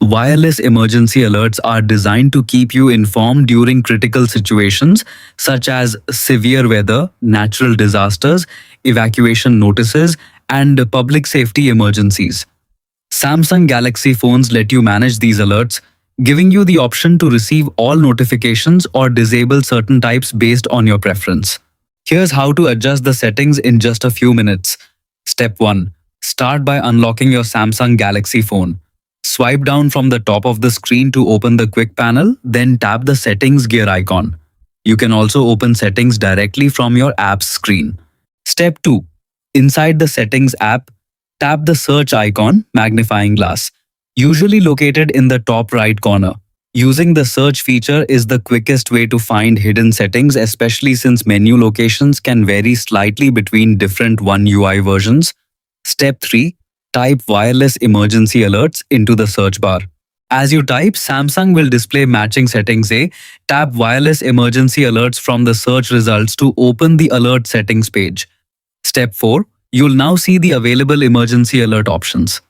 Wireless emergency alerts are designed to keep you informed during critical situations such as severe weather, natural disasters, evacuation notices, and public safety emergencies. Samsung Galaxy phones let you manage these alerts, giving you the option to receive all notifications or disable certain types based on your preference. Here's how to adjust the settings in just a few minutes. Step 1. Start by unlocking your Samsung Galaxy phone. Swipe down from the top of the screen to open the quick panel, then tap the settings gear icon. You can also open settings directly from your app's screen. Step 2. Inside the settings app, tap the search icon, magnifying glass, usually located in the top right corner. Using the search feature is the quickest way to find hidden settings, especially since menu locations can vary slightly between different One UI versions. Step 3. Type wireless emergency alerts into the search bar. As you type, Samsung will display matching settings. Tap wireless emergency alerts from the search results to open the alert settings page. Step 4. You'll now see the available emergency alert options.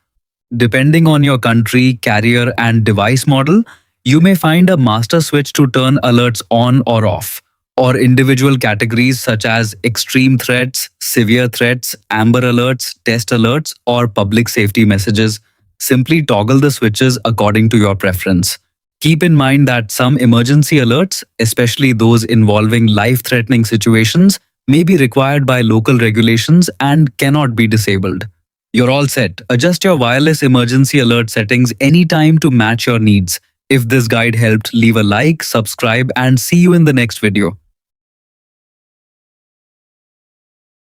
Depending on your country, carrier, and device model, you may find a master switch to turn alerts on or off, or individual categories such as extreme threats, severe threats, amber alerts, test alerts, or public safety messages. Simply toggle the switches according to your preference. Keep in mind that some emergency alerts, especially those involving life-threatening situations, may be required by local regulations and cannot be disabled. You're all set. Adjust your wireless emergency alert settings anytime to match your needs. If this guide helped, leave a like, subscribe, and see you in the next video.